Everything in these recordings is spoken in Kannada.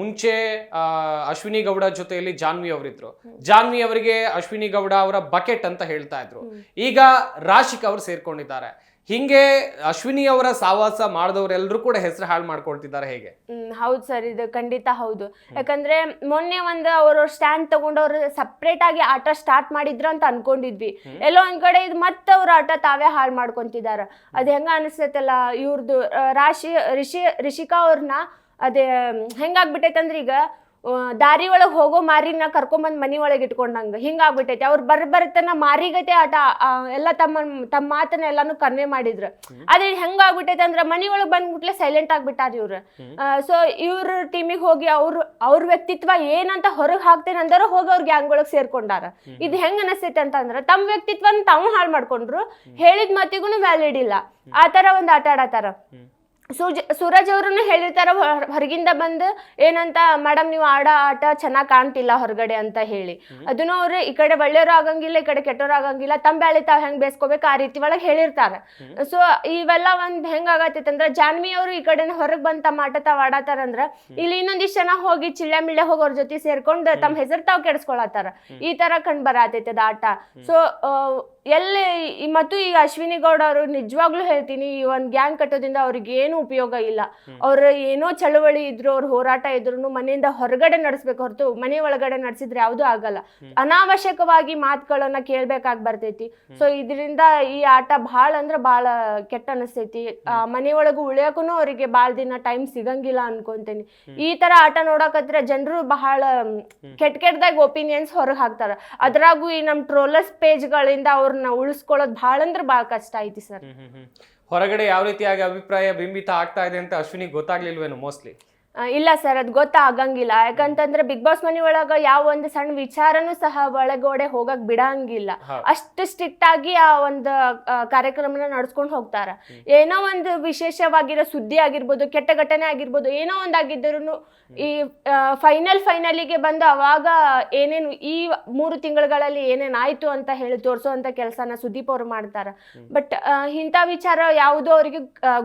ಮುಂಚೆ ಅಶ್ವಿನಿ ಗೌಡ ಜೊತೆಯಲ್ಲಿ ಜಾನ್ವಿ ಅವರಿದ್ರು. ಜಾನ್ವಿ ಅವರಿಗೆ ಅಶ್ವಿನಿ ಗೌಡ ಅವರ ಬಕೆಟ್ ಅಂತ ಹೇಳ್ತಾ ಇದ್ರು. ಈಗ ರಾಶಿಕ್ ಅವರು ಸೇರ್ಕೊಂಡಿದ್ದಾರೆ. ಹಿಂಗೆ ಅಶ್ವಿನಿ ಅವರ ಸಾವಾಸ ಮಾಡಿದವರೆಲ್ಲರೂ ಕೂಡ ಹೆಸರು ಹಾಳು ಮಾಡ್ಕೊಳ್ತಿದ್ದಾರೆ. ಹೇಗೆ? ಹೌದು ಸರ್, ಇದು ಖಂಡಿತ ಹೌದು. ಯಾಕಂದ್ರೆ ಮೊನ್ನೆ ಒಂದು ಅವರು ಸ್ಟ್ಯಾಂಡ್ ತಗೊಂಡವ್ರು ಸಪ್ರೇಟ್ ಆಗಿ ಆಟ ಸ್ಟಾರ್ಟ್ ಮಾಡಿದ್ರು ಅಂತ ಅನ್ಕೊಂಡಿದ್ವಿ. ಎಲ್ಲೋ ಒಂದ್ ಕಡೆ ಇದು ಮತ್ತೆ ಅವ್ರ ಆಟ ತಾವೇ ಹಾಳು ಮಾಡ್ಕೊಂತಿದಾರ. ಅದ್ ಹೆಂಗ ಅನಿಸ್ತೈತಲ್ಲ ಇವ್ರದ್ದು ರಿಷಿಕಾ ಅವ್ರನ್ನ ಅದೇ ಹೆಂಗಾಗ್ಬಿಟ್ಟೈತಂದ್ರೆ ಈಗ ದಾರಿ ಒಳಗೆ ಹೋಗೋ ಮಾರಿನ ಕರ್ಕೊಂಬಂದ್ ಮನಿ ಒಳಗೆ ಇಟ್ಕೊಂಡಂಗ ಹಿಂಗಾಗ್ಬಿಟ್ಟೈತಿ. ಅವ್ರು ಬರ್ತನ ಮಾರಿಗತೆ ಆಟ ಎಲ್ಲ ತಮ್ಮ ಮಾತನ್ನ ಎಲ್ಲಾನು ಕನ್ವೆ ಮಾಡಿದ್ರು. ಅದೇ ಹೆಂಗಾಗ್ಬಿಟ್ಟೈತೆ ಅಂದ್ರೆ ಮನಿ ಒಳಗೆ ಬಂದ್ಬಿಟ್ಲೆ ಸೈಲೆಂಟ್ ಆಗ್ಬಿಟ್ಟಾರ ಇವ್ರು. ಸೊ ಇವ್ರ ಟೀಮಿಗೆ ಹೋಗಿ ಅವ್ರ ವ್ಯಕ್ತಿತ್ವ ಏನಂತ ಹೊರಗೆ ಹಾಕ್ತೇನೆ ಅಂದಾರ ಹೋಗಿ ಅವ್ರ ಗ್ಯಾಂಗ್ ಒಳಗೆ ಸೇರ್ಕೊಂಡಾರ. ಇದು ಹೆಂಗ್ ಅನಿಸ್ತೈತೆ ಅಂತಂದ್ರ ತಮ್ಮ ವ್ಯಕ್ತಿತ್ವನ ತಾವು ಹಾಳು ಮಾಡ್ಕೊಂಡ್ರು, ಹೇಳಿದ ಮಾತಿಗೂ ವ್ಯಾಲಿಡ್ ಇಲ್ಲ. ಆ ತರ ಒಂದ್ ಆಟ ಆಡತಾರ. ಸೂರಜ್ ಅವ್ರನ್ನು ಹೇಳಿರ್ತಾರ ಹೊರಗಿಂದ ಬಂದು ಏನಂತ, ಮೇಡಮ್ ನೀವು ಆಟ ಚೆನ್ನಾಗ್ ಕಾಣ್ತಿಲ್ಲ ಹೊರಗಡೆ ಅಂತ ಹೇಳಿ. ಅದನ್ನು ಅವ್ರು ಈ ಕಡೆ ಒಳ್ಳೆಯವ್ರು ಆಗಂಗಿಲ್ಲ, ಈ ಕಡೆ ಕೆಟ್ಟವ್ರು ಆಗಂಗಿಲ್ಲ, ತಮ್ಮ ಬ್ಯಾಳಿ ತಾವ್ ಹೆಂಗ್ ಬೇಸ್ಕೋಬೇಕು ಆ ರೀತಿ ಒಳಗೆ ಹೇಳಿರ್ತಾರ. ಸೊ ಇವೆಲ್ಲ ಒಂದ್ ಹೆಂಗ್ ಆಗತ್ತೈತಂದ್ರ ಜಾನ್ವಿ ಅವರು ಈ ಕಡೆ ಹೊರಗ್ ಬಂದ್ ತಮ್ಮ ಆಟ ತಾವ್ ಆಡತಾರಂದ್ರ ಇಲ್ಲಿ ಇನ್ನೊಂದಿಷ್ಟು ಜನ ಹೋಗಿ ಚಿಳ್ಳೆ ಮಿಳ್ಳೆ ಹೋಗಿ ಅವ್ರ ಜೊತೆ ಸೇರ್ಕೊಂಡು ತಮ್ಮ ಹೆಸರು ತಾವ್ ಕೆಡಿಸ್ಕೊಳತಾರ. ಈ ತರ ಕಂಡು ಬರತೈತದ ಆಟ. ಸೊ ಮತ್ತು ಈಗ ಅಶ್ವಿನಿ ಗೌಡ ಅವರು ನಿಜವಾಗ್ಲೂ ಹೇಳ್ತೀನಿ, ಈ ಒಂದ್ ಗ್ಯಾಂಗ್ ಕಟ್ಟೋದ್ರಿಂದ ಅವ್ರಿಗೆ ಏನು ಉಪಯೋಗ ಇಲ್ಲ. ಅವ್ರ ಏನೋ ಚಳವಳಿ ಇದ್ರು, ಅವ್ರ ಹೋರಾಟ ಇದ್ರು ಮನೆಯಿಂದ ಹೊರಗಡೆ ನಡೆಸ್ಬೇಕು ಹೊರತು ಮನೆ ಒಳಗಡೆ ನಡೆಸಿದ್ರೆ ಯಾವ್ದು ಆಗಲ್ಲ. ಅನಾವಶ್ಯಕವಾಗಿ ಮಾತುಗಳನ್ನ ಕೇಳ್ಬೇಕಾಗಿ ಬರ್ತೈತಿ. ಸೊ ಇದರಿಂದ ಈ ಆಟ ಭಾಳ ಅಂದ್ರ ಭಾಳ ಕೆಟ್ಟ ಅನಿಸ್ತೈತಿ. ಮನೆ ಒಳಗು ಉಳಿಯಕ್ಕೂ ಅವ್ರಿಗೆ ಭಾಳ ದಿನ ಟೈಮ್ ಸಿಗಂಗಿಲ್ಲ ಅನ್ಕೊಂತೀನಿ. ಈ ತರ ಆಟ ನೋಡಕತ್ರ ಜನರು ಬಹಳ ಕೆಟ್ಟದಾಗ ಒಪಿನಿಯನ್ಸ್ ಹೊರಗೆ ಹಾಕ್ತಾರ. ಅದ್ರಾಗೂ ಈ ನಮ್ ಟ್ರೋಲರ್ಸ್ ಪೇಜ್ಗಳಿಂದ ಅವ್ರನ್ನ ಉಳಿಸ್ಕೊಳ್ಳೋದು ಭಾಳ ಅಂದ್ರೆ ಭಾಳ ಕಷ್ಟ ಐತಿ ಸರ್. ಹೊರಗಡೆ ಯಾವ ರೀತಿಯಾಗಿ ಅಭಿಪ್ರಾಯ ಬಿಂಬಿತ ಆಗ್ತಾ ಇದೆ ಅಂತ ಅಶ್ವಿನಿ ಗೊತ್ತಾಗ್ಲಿಲ್ವೇನು ಮೋಸ್ಟ್ಲಿ? ಇಲ್ಲ ಸರ್, ಅದು ಗೊತ್ತಾಗಂಗಿಲ್ಲ. ಯಾಕಂತಂದ್ರೆ ಬಿಗ್ ಬಾಸ್ ಮನಿ ಒಳಗ ಯಾವ ಒಂದು ಸಣ್ಣ ವಿಚಾರನೂ ಸಹ ಒಳಗಡೆ ಹೋಗಕ್ ಬಿಡಂಗಿಲ್ಲ. ಅಷ್ಟು ಸ್ಟ್ರಿಕ್ಟ್ ಆಗಿ ಆ ಒಂದು ಕಾರ್ಯಕ್ರಮನ ನಡ್ಸ್ಕೊಂಡು ಹೋಗ್ತಾರ. ಏನೋ ಒಂದು ವಿಶೇಷವಾಗಿರೋ ಸುದ್ದಿ ಆಗಿರ್ಬೋದು, ಕೆಟ್ಟ ಘಟನೆ ಆಗಿರ್ಬೋದು, ಏನೋ ಒಂದಾಗಿದ್ರು ಈ ಫೈನಲಿಗೆ ಬಂದು ಅವಾಗ ಏನೇನು ಈ 3 ತಿಂಗಳುಗಳಲ್ಲಿ ಏನೇನ್ ಆಯ್ತು ಅಂತ ಹೇಳಿ ತೋರಿಸುವಂತ ಕೆಲಸನ ಸುದೀಪ್ ಅವ್ರು ಮಾಡ್ತಾರ. ಬಟ್ ಇಂಥ ವಿಚಾರ ಯಾವುದು ಅವ್ರಿಗೆ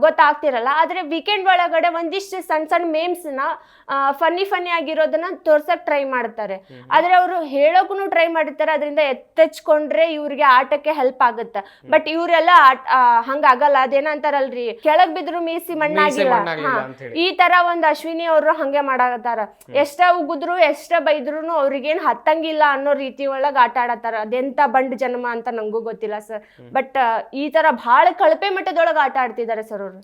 ಗೊತ್ತಾಗ್ತಿರಲ್ಲ. ಆದ್ರೆ ವೀಕೆಂಡ್ ಒಳಗಡೆ ಒಂದಿಷ್ಟು ಸಣ್ಣ ಮೇಮ್ಸ್ ಫನ್ನಿ ಆಗಿರೋದನ್ನ ತೋರ್ಸಕ್ ಟ್ರೈ ಮಾಡ್ತಾರೆ. ಆದ್ರೆ ಅವರು ಹೇಳೋಕು ಟ್ರೈ ಮಾಡಿರ್ತಾರೆ. ಅದರಿಂದ ಎತ್ತೆಚ್ಕೊಂಡ್ರೆ ಇವ್ರಿಗೆ ಆಟಕ್ಕೆ ಹೆಲ್ಪ್ ಆಗುತ್ತೆ. ಬಟ್ ಇವರೆಲ್ಲ ಹಂಗಾಗಲ್ಲ. ಅದೇನಂತಾರಲ್ರಿ, ಕೆಳಗ್ ಬಿದ್ರು ಮೀಸಿ ಮಣ್ಣಾಗಿಲ್ಲ. ಈ ತರ ಒಂದ್ ಅಶ್ವಿನಿ ಅವರು ಹಂಗೆ ಮಾಡಾಕತ್ತಾರ. ಎಷ್ಟ ಉಗಿದ್ರು ಎಷ್ಟ ಬೈದ್ರು ಅವ್ರಿಗೇನ್ ಹತ್ತಂಗಿಲ್ಲ ಅನ್ನೋ ರೀತಿ ಒಳಗ್ ಆಟ ಆಡತ್ತಾರ. ಅದೆಂತ ಬಂಡ್ ಜನ್ಮ ಅಂತ ನಂಗೂ ಗೊತ್ತಿಲ್ಲ ಸರ್. ಬಟ್ ಈ ತರ ಬಹಳ ಕಳಪೆ ಮಟ್ಟದೊಳಗ ಆಟ ಆಡ್ತಿದ್ದಾರೆ ಸರ್ ಅವರು.